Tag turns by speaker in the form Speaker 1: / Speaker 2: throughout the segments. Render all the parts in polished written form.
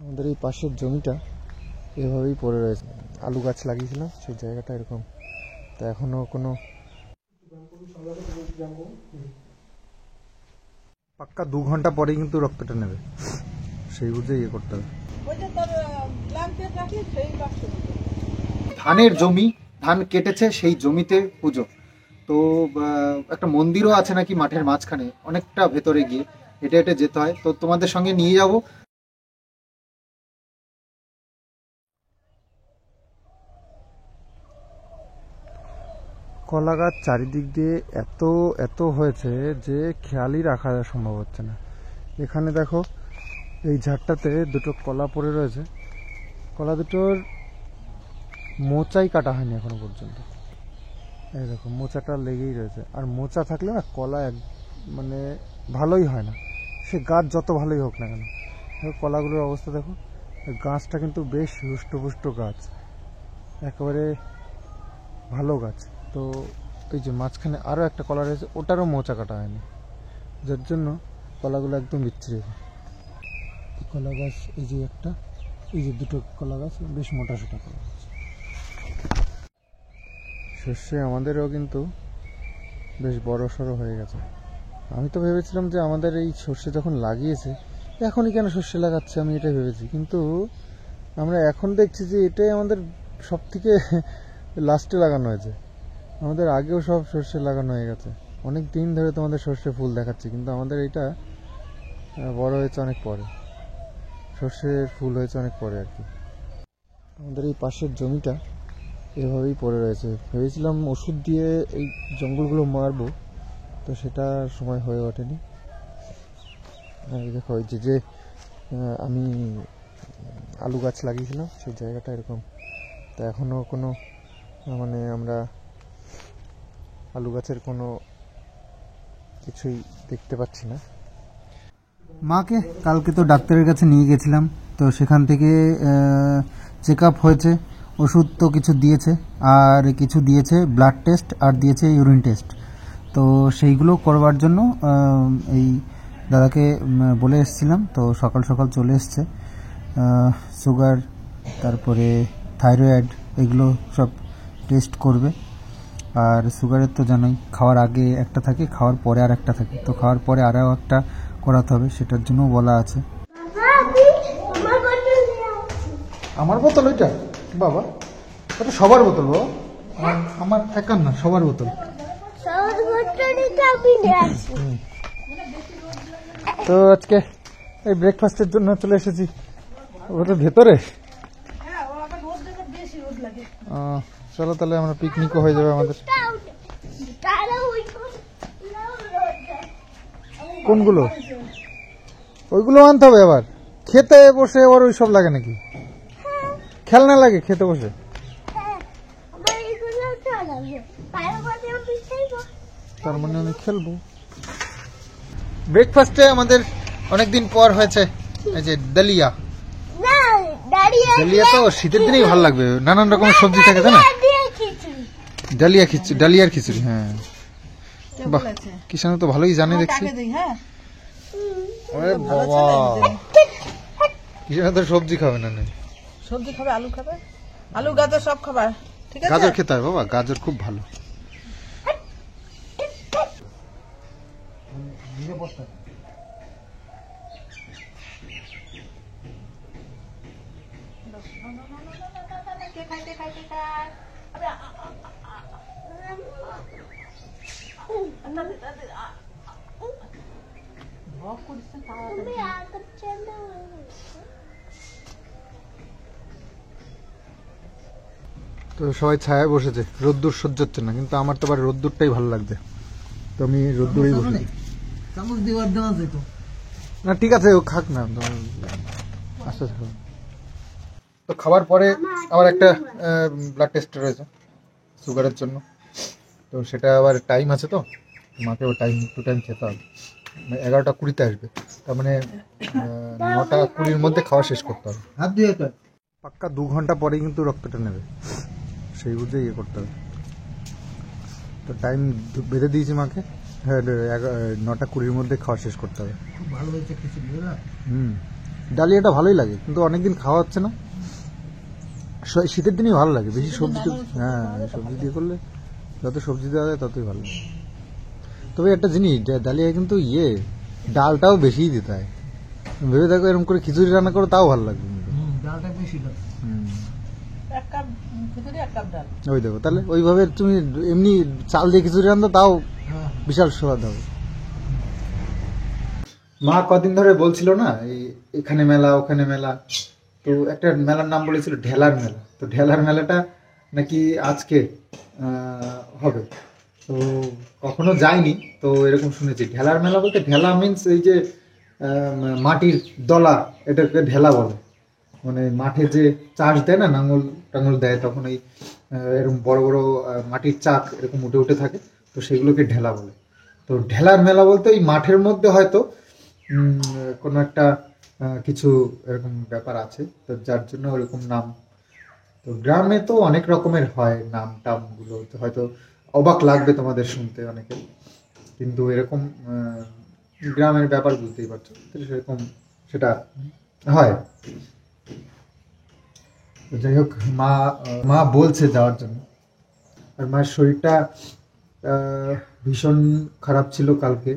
Speaker 1: আমাদের এই পাশের জমিটা এভাবেই পড়ে রয়েছে, আলু গাছ লাগিয়েছিলাম সেই জায়গাটা এরকম। তো এখনো কোনো পাক্কা 2 ঘন্টা পরেই কিন্তু রক্তটা নেবে, সেই বুঝে ইয়ে করতে হবে। ধানের জমি, ধান কেটেছে, সেই জমিতে পুজো। তো একটা মন্দিরও আছে নাকি মাঠের মাঝখানে, অনেকটা ভেতরে গিয়ে হেঁটে হেঁটে যেতে হয়। তো তোমাদের সঙ্গে নিয়ে যাব। কলা গাছ চারিদিক দিয়ে এত এত হয়েছে যে খেয়ালই রাখা সম্ভব হচ্ছে না। এখানে দেখো এই ঝাড়টাতে দুটো কলা পড়ে রয়েছে, কলা দুটোর মোচাই কাটা হয়নি এখনো পর্যন্ত। এই দেখো মোচাটা লেগেই রয়েছে, আর মোচা থাকলে না কলা মানে ভালোই হয় না, সে গাছ যত ভালোই হোক না কেন। কলাগুলোর অবস্থা দেখো, গাছটা কিন্তু বেশ হৃষ্টপুষ্ট গাছ, একেবারে ভালো গাছ। তো এই যে মাঝখানে আরও একটা কলা রয়েছে, ওটারও মোচা কাটা হয়নি, যার জন্য কলাগুলো একদম বিচ্ছিরি। কলা গাছ এই যে একটা, এই যে দুটো কলা গাছ বেশ মোটা সোটা কলা গাছ। সর্ষে আমাদেরও কিন্তু বেশ বড় সড়ো হয়ে গেছে। আমি তো ভেবেছিলাম যে আমাদের এই সর্ষে যখন লাগিয়েছে এখনই কেন সর্ষে লাগাচ্ছে, আমি এটাই ভেবেছি। কিন্তু আমরা এখন দেখছি যে এটাই আমাদের সব থেকে লাস্টে লাগানো হয়েছে। আমাদের আগেও সব সর্ষে লাগানো হয়ে গেছে, অনেক দিন ধরে তোমাদের সর্ষে ফুল দেখাচ্ছি, কিন্তু আমাদের এটা বড় হয়েছে অনেক পরে, সর্ষের ফুল হয়েছে অনেক পরে আর কি। আমাদের এই পাশের জমিটা এভাবেই পড়ে রয়েছে, ভেবেছিলাম ওষুধ দিয়ে এই জঙ্গলগুলো মারবো, তো সেটা সময় হয়ে ওঠেনি। দেখো ওই যে আমি আলু গাছ লাগিয়েছিলাম সেই জায়গাটা এরকম। তো এখনো কোনো মানে আমরা আলু গাছের কোনো কিছুই দেখতে পাচ্ছি না। মাকে কালকে তো ডাক্তারের কাছে নিয়ে গেছিলাম, তো সেখান থেকে চেক আপ হয়েছে, ওষুধ তো কিছু দিয়েছে, আর কিছু দিয়েছে ব্লাড টেস্ট, আর দিয়েছে ইউরিন টেস্ট। তো সেইগুলো করবার জন্য এই দাদাকে বলে এসেছিলাম, তো সকাল সকাল চলে এসছে। সুগার, তারপরে থাইরয়েড, এগুলো সব টেস্ট করবে। আর সুগারের তো জানোই খাওয়ার আগে একটা থাকে, খাওয়ার পরে আর একটা থাকে, তো খাওয়ার পরে আরও একটা করাতে হবে, সেটার জন্য বলা আছে। আমার বোতল ওইটা বাবা, ওটা সবার বোতল বাবা, আমার একার না, সবার বোতল। তো আজকে এই ব্রেকফাস্টের জন্য চলে এসেছি, ওটা ভেতরে। চলো তাহলে আমরা পিকনিকও হয়ে যাবে আমাদের। কোনগুলো? ওইগুলো আনতে হবে আবার, খেতে বসে আবার ওই সব লাগে নাকি? খেলনা লাগে খেতে বসে? তার মানে আমি খেলবো। ব্রেকফাস্টে আমাদের অনেকদিন পর হয়েছে এই যে ডালিয়া। ডালিয়া তো শীতের দিনেই ভালো লাগবে, নানান রকমের সবজি থাকে তাই না? ডালিয়া খিচুড়ি, ডালিয়ার খিচুড়ি। হ্যাঁ বাহ, কিষানু তো ভালোই জানে দেখছি। আরে বাবা, কিষানু তো সবজি খাবে না?
Speaker 2: সবজি খাবে, আলু খাবে, আলু গাজর সব খাবার। ঠিক আছে,
Speaker 1: গাজর খেতে হয় বাবা, গাজর খুব ভালো। তো সবাই ছায়ায় বসেছে, রোদ্দুর সহ্য হচ্ছে না, কিন্তু আমার তো আবার রোদ্দুরটাই ভালো লাগবে, তো আমি রোদ্দুরেই বসেছি। না ঠিক আছে, ও খাক না, আস্তে আস্তে। তো খাবার পরে আবার একটা ব্লাড টেস্ট রয়েছে সুগারের জন্য, তো সেটা আবার টাইম আছে, তো মাকেও টাইম টু টাইম খেতে হবে। 11টা 20-তে আসবে, তার মানে 9টা 20-র মধ্যে খাওয়া শেষ করতে হবে। পাক্কা 2 ঘন্টা পরেই কিন্তু রক্তটা নেবে, সেই বুঝে ইয়ে করতে হবে। তো টাইম বেঁধে দিয়েছি মাকে, হ্যাঁ 9টা 20-র মধ্যে খাওয়া শেষ করতে হবে। খুব ভালো হয়েছে খিচুড়ি। ডালিয়াটা ভালোই লাগে, কিন্তু অনেকদিন খাওয়া হচ্ছে না। শীতের দিনই ভালো লাগে বেশি সবজি। হ্যাঁ, সবজি দিয়ে করলে যত সবজি দেওয়া যায় ততই ভালো। তবে একটা জিনিস, ডালিয়া কিন্তু ডালটাও বেশি দিতে হয়। ভেবে দেখো, এরকম করে খিচুড়ি রান্না করো তাও ভালো লাগবে।
Speaker 3: ডালটা বেশি লাগে।
Speaker 2: এক কাপ খিচুড়ি, এক কাপ ডাল।
Speaker 1: ওই দেখো, তাহলে ওইভাবে তুমি এমনি চাল দিয়ে খিচুড়ি রান্না তাও বিশাল স্বাদ হবে। মা কদিন ধরে বলছিল না, এখানে মেলা ওখানে মেলা, তো একটা মেলার নাম বলেছিল ঢেলার মেলা। তো ঢেলার মেলাটা নাকি আজকে হবে। তো কখনো যাইনি, তো এরকম শুনেছি। ঢেলার মেলা বলতে, ঢেলা মিন্স এই যে মাটির দলা, এটাকে ঢেলা বলে। মানে মাঠে যে চাষ দেয় না, নাঙল টাঙল দেয়, তখন এই এরকম বড় বড় মাটির চাক এরকম উঠে উঠে থাকে, তো সেগুলোকে ঢেলা বলে। তো ঢেলার মেলা বলতে এই মাঠের মধ্যে হয়তো কোনো একটা কিছু এরকম ব্যাপার আছে, তো যার জন্য ওরকম নাম। তো গ্রামে তো অনেক রকমের হয় নাম টামগুলো, তো হয়তো অবাক লাগবে তোমাদের শুনতে অনেকে, কিন্তু এরকম গ্রামের ব্যাপার বুঝতেই পারছো, তো সেরকম সেটা হয়। যাই হোক, মা বলছে যাওয়ার জন্য। আর মায়ের শরীরটা ভীষণ খারাপ ছিল কালকে,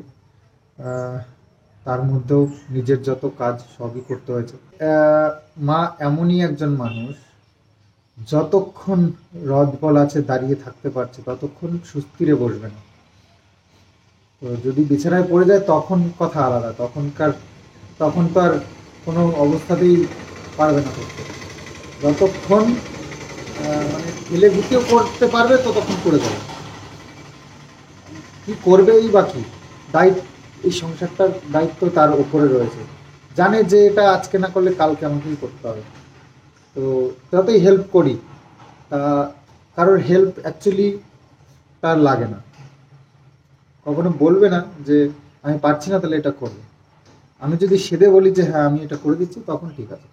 Speaker 1: তার মধ্যেও নিজের যত কাজ সবই করতে হয়েছে। মা এমনই একজন মানুষ, যতক্ষণ রদবল আছে দাঁড়িয়ে থাকতে পারছে ততক্ষণ সুস্থিরে বসবে না। তো যদি বিছানায় পড়ে যায় তখন কথা আলাদা, তখন তো আর কোনো অবস্থাতেই পারবে না করতে। যতক্ষণ মানে ঠেলে গুটিয়ে করতে পারবে ততক্ষণ করে যাবে। কি করবে এই বাকি দায়িত্ব, এই সংসারটার দায়িত্ব তার উপরে রয়েছে। জানে যে এটা আজকে না করলে কালকে আমাকেই করতে হবে। তো যতই হেল্প করি, তা কারোর হেল্প অ্যাকচুয়ালি তার লাগে না। কখনো বলবে না যে আমি পারছি না, তাহলে এটা করবে। আমি যদি সেদে বলি যে হ্যাঁ আমি এটা করে দিচ্ছি, তখন ঠিক আছে।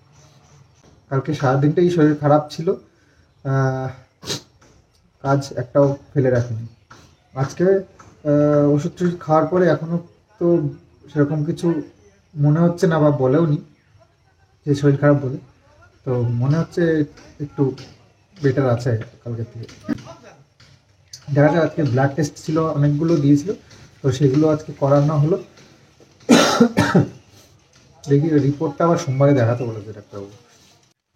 Speaker 1: কালকে সারাদিনটাই শরীর খারাপ ছিল, কাজ একটাও ফেলে রাখিনি। আজকে ওষুধ টষুধ খাওয়ার পরে এখনো তো সেরকম কিছু মনে হচ্ছে না, বা বলেও নি যে শরীর খারাপ বলে। তো মনে হচ্ছে একটু বেটার আছে কালকের থেকে। দেখা যায় আজকে ব্লাড টেস্ট ছিল, অনেকগুলো দিয়েছিল, তো সেগুলো আজকে করানো হলো। দেখি রিপোর্টটা আবার সোমবারে দেখাতে বলেছে ডাক্তারবাবু।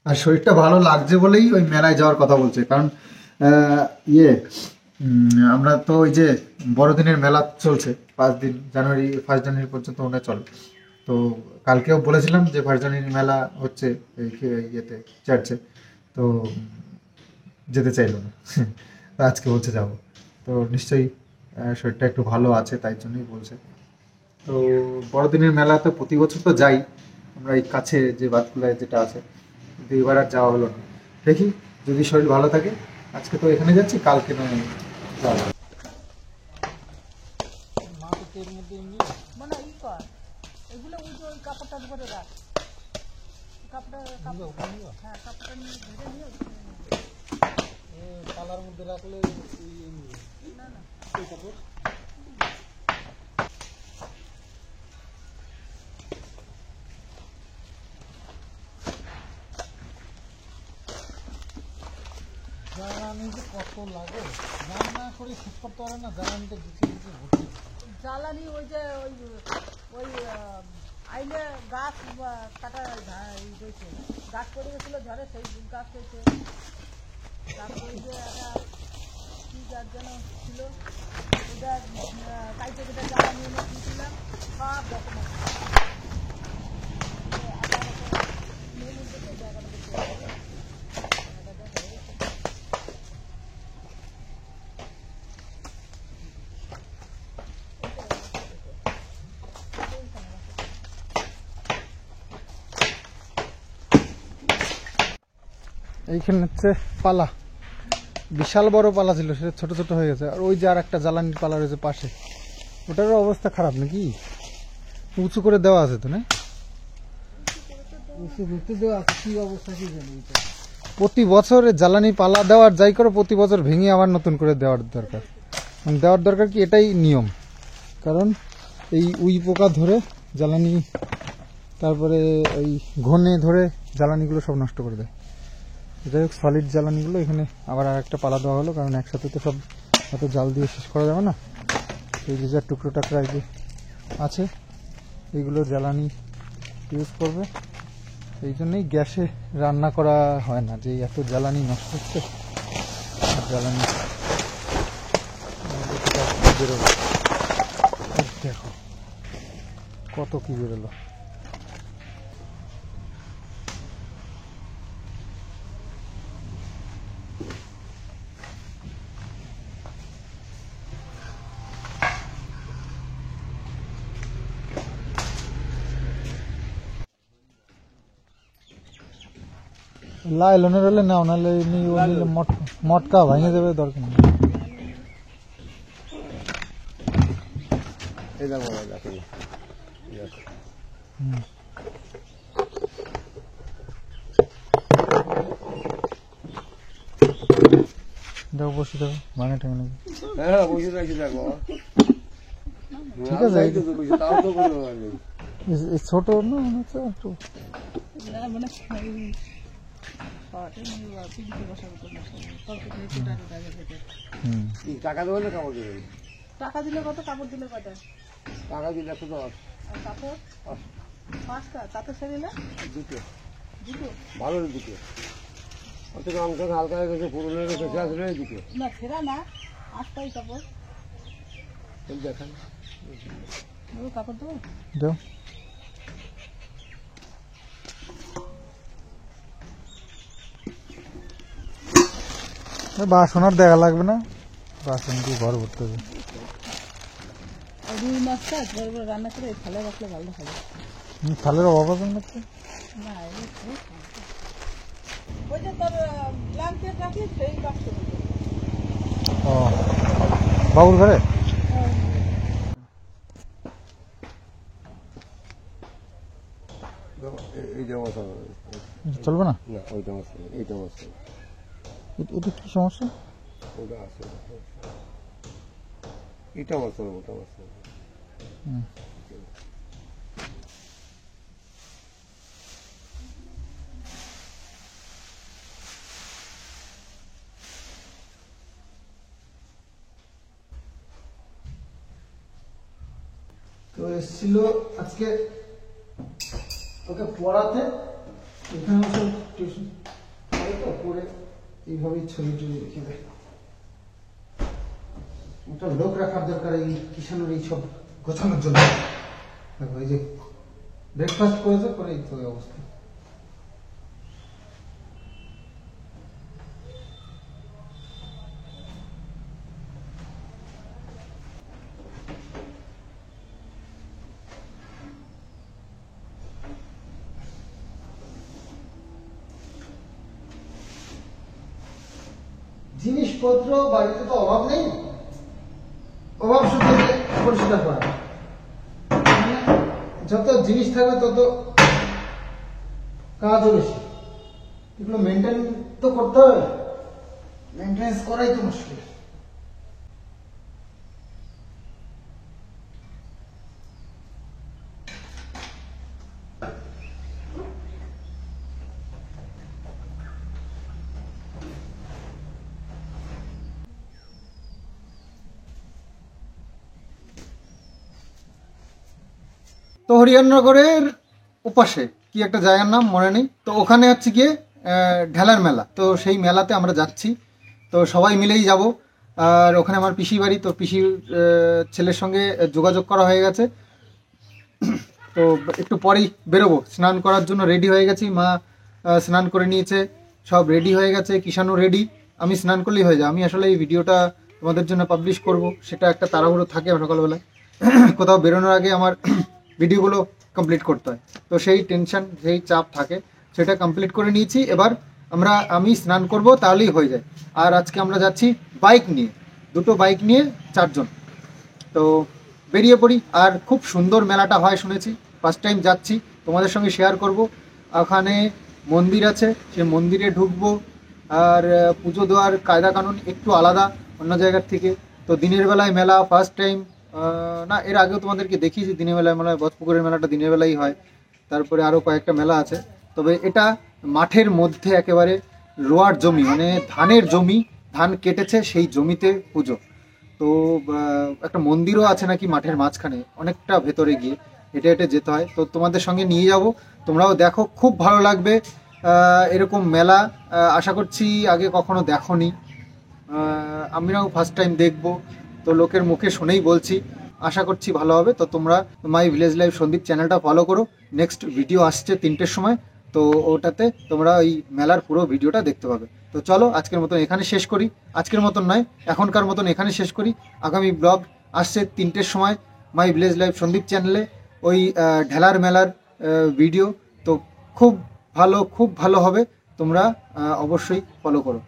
Speaker 1: আর শরীরটা ভালো লাগছে বলেই ওই মেলায় যাওয়ার কথা বলছে। কারণ আমরা তো ওই যে বড়দিনের মেলা চলছে 5 দিন, ফার্স্ট জানুয়ারি পর্যন্ত মনে চলে। তো কালকেও বলেছিলাম যে ফার্স্ট জানুয়ারি মেলা হচ্ছে ইয়েতে চার্চে, তো যেতে চাইলো না। আজকে বলছে যাবো। তো নিশ্চয়ই শরীরটা একটু ভালো আছে, তাই জন্যই বলছে। তো বড়দিনের মেলা তো প্রতি বছর তো যাই আমরা, এই কাছে যে বাতকুলায় যেটা আছে, কিন্তু এবার আর যাওয়া হলো না। দেখি যদি শরীর ভালো থাকে, আজকে তো এখানে যাচ্ছি, কালকে নয় যাবো।
Speaker 2: মানে এগুলো ওই কাপড়টার উপরে রাখ, কাপড়টা নিয়ে ধরে নিয়ে
Speaker 3: পালার মধ্যে রাখলে
Speaker 2: না না
Speaker 3: এই কাপড় জ্বালানি যে কত লাগে, রান্না করে ঠিক করতে পারে না, জ্বালানিটা গুছিয়ে গুছিয়ে ভর্তি।
Speaker 2: জ্বালানি ওই যে ওই আইলে গাছ কাটা হয়েছে, গাছ পড়ে গেছিল ঝড়ে, সেই গাছ হয়েছে। তারপরে যে একটা কি গাছ যেন ছিল, ওটা কাইতে কেটে জ্বালানি এনে দিয়েছিলাম, সব রকমের
Speaker 1: এইখানে হচ্ছে পালা, বিশাল বড় পালা ছিল, সেটা ছোট ছোট হয়ে গেছে। আর ওই যে আর একটা জ্বালানির পালা রয়েছে পাশে, ওটারও অবস্থা খারাপ নাকি? উঁচু করে দেওয়া আছে তো না?
Speaker 3: কি অবস্থা কি জানি।
Speaker 1: প্রতি বছর জ্বালানি পালা দেওয়ার যাই করো, প্রতি বছর ভেঙে আবার নতুন করে দেওয়ার দরকার। দেওয়ার দরকার কি, এটাই নিয়ম। কারণ এই উই পোকা ধরে জ্বালানিটা তারপরে ওই ঘনে ধরে জ্বালানিগুলো সব নষ্ট করে দেয়। যাই হোক, সলিড জ্বালানিগুলো এখানে আবার আর একটা পালা দেওয়া হলো, কারণ একসাথে তো সব এত জাল দিয়ে শেষ করা যাবে না। এই যে যার টুকরো টাকরা এই যে আছে, এইগুলো জ্বালানি ইউজ করবে। এই জন্যই গ্যাসে রান্না করা হয় না, যে এত জ্বালানি নষ্ট হচ্ছে। জ্বালানি বেরোলো, দেখো কত কি বেরোলো। লাইলনের হলে নাও, নাহলে এমনি ও নিলে মটকা ভেঙে দেবে, দরকার নেই। দেখো বসে দেখো, ভাঙে ঠেঙে নেবে। ঠিক আছে, ছোট না মনে হচ্ছে একটু।
Speaker 4: টাকা দেবেন না কাপড় দেবেন?
Speaker 2: টাকা দিলে কত, কাপড় দিলে কত?
Speaker 4: টাকা দিলে 110।
Speaker 2: আর কাপড় 5টা, তাতে সেরিলে
Speaker 4: দুটো
Speaker 2: দুটো।
Speaker 4: ভালো দুটো, অত রং টং হালকা হয়ে গেছে, পুরনো হয়ে গেছে, শেষ হয়ে দুটো।
Speaker 2: না ফেরা না, 8টাই কাপড়।
Speaker 4: দেখান
Speaker 2: কাপড় দেবো
Speaker 1: দাও। বাসন আর দেখা লাগবে না, বাসন দিয়ে ঘর ভরতে হবে।
Speaker 2: রুই মাছটা বড় বড় রান্না করে থালে রাখলে ভালো হবে।
Speaker 1: থালের অভাব আছে নাকি?
Speaker 2: না, ওই যে তোর ব্ল্যাঙ্কেট রাখলি সেই বাক্স।
Speaker 1: ও, বাবুর ঘরে
Speaker 4: এইটা মশলা
Speaker 1: চলবে না?
Speaker 4: না, ওইটা মশলা, এইটা মশলা।
Speaker 1: এটা কি সমস্যা?
Speaker 4: ওটা আছে, এটা মশলা, ওটা মশলা।
Speaker 1: তো এসেছিল আজকে ওকে পড়াতে, এখানে সব টিউশন পড়ে এইভাবেই ছবি টবি রেখে দেয়। একটা লোক রাখার দরকার এই কিষানের এই সব গোছানোর জন্য। দেখো এই যে ব্রেকফাস্ট করেছে, করে এই তো অবস্থা। জিনিসপত্র বাড়িতে তো অভাব নেই, অভাব শুধু পরিষ্কার করা। যত জিনিস থাকবে তত কাজও বেশি। এগুলো মেনটেন তো করতে হবে, মেনটেন্স করাই তো মুশকিল। তো হরিয়ানগরের ওপাশে কি একটা জায়গার নাম মনে নেই, তো ওখানে হচ্ছে গিয়ে ঢেলার মেলা। তো সেই মেলাতে আমরা যাচ্ছি, তো সবাই মিলেই যাব। আর ওখানে আমার পিসি বাড়ি, তো পিসির ছেলের সঙ্গে যোগাযোগ করা হয়ে গেছে। তো একটু পরেই বেরোবো, স্নান করার জন্য রেডি হয়ে গেছি। মা স্নান করে নিয়েছে, সব রেডি হয়ে গেছে, কিষানও রেডি। আমি স্নান করলেই হয়ে যায়। আমি আসলে এই ভিডিওটা তোমাদের জন্য পাবলিশ করব, সেটা একটা তাড়াহুড়ো থাকে সকালবেলায়। কোথাও বেরোনোর আগে আমার ভিডিওগুলো কমপ্লিট করতে হয়, তো সেই টেনশন, সেই চাপ থাকে, সেটা কমপ্লিট করে নিয়েছি। এবার আমি স্নান করব, তাহলেই হয়ে যায়। আর আজকে আমরা যাচ্ছি বাইক নিয়ে, দুটো বাইক নিয়ে 4 জন। তো বেরিয়ে পড়ি। আর খুব সুন্দর মেলাটা হয় শুনেছি, ফার্স্ট টাইম যাচ্ছি, তোমাদের সঙ্গে শেয়ার করব। ওখানে মন্দির আছে, সে মন্দিরে ঢুকবো। আর পুজো দেওয়ার কায়দা কানুন একটু আলাদা অন্য জায়গার থেকে। তো দিনের বেলায় মেলা ফার্স্ট টাইম, না এর আগেও তোমাদেরকে দেখিয়েছি দিনের বেলায় মেলায়, বজপুকুরের মেলাটা দিনের বেলাই হয়।
Speaker 5: তারপরে আরও কয়েকটা মেলা আছে। তবে এটা মাঠের মধ্যে একেবারে রোয়ার জমি, মানে ধানের জমি, ধান কেটেছে সেই জমিতে পুজো। তো একটা মন্দিরও আছে নাকি মাঠের মাঝখানে, অনেকটা ভেতরে গিয়ে হেঁটে হেঁটে যেতে হয়। তো তোমাদের সঙ্গে নিয়ে যাব, তোমরাও দেখো, খুব ভালো লাগবে এরকম মেলা। আশা করছি আগে কখনো দেখোনি, আমরাও ফার্স্ট টাইম দেখব। তো লোকের মুখে শুনেই বলছি, আশা করছি ভালো হবে। তো তোমরা মাই ভিলেজ লাইফ সন্দীপ চ্যানেলটা ফলো করো, নেক্সট ভিডিও আসছে 3টের সময়, তো ওটাতে তোমরা এই মেলার পুরো ভিডিওটা দেখতে পাবে। তো চলো আজকের মতন এখানে শেষ করি, আজকের মতন নয়, এখনকার মতন এখানে শেষ করি। আগামী ব্লগ আসছে 3টের সময় মাই ভিলেজ লাইফ সন্দীপ চ্যানেলে, ওই ঢেলার মেলার ভিডিও। তো খুব ভালো হবে, তোমরা অবশ্যই ফলো করো।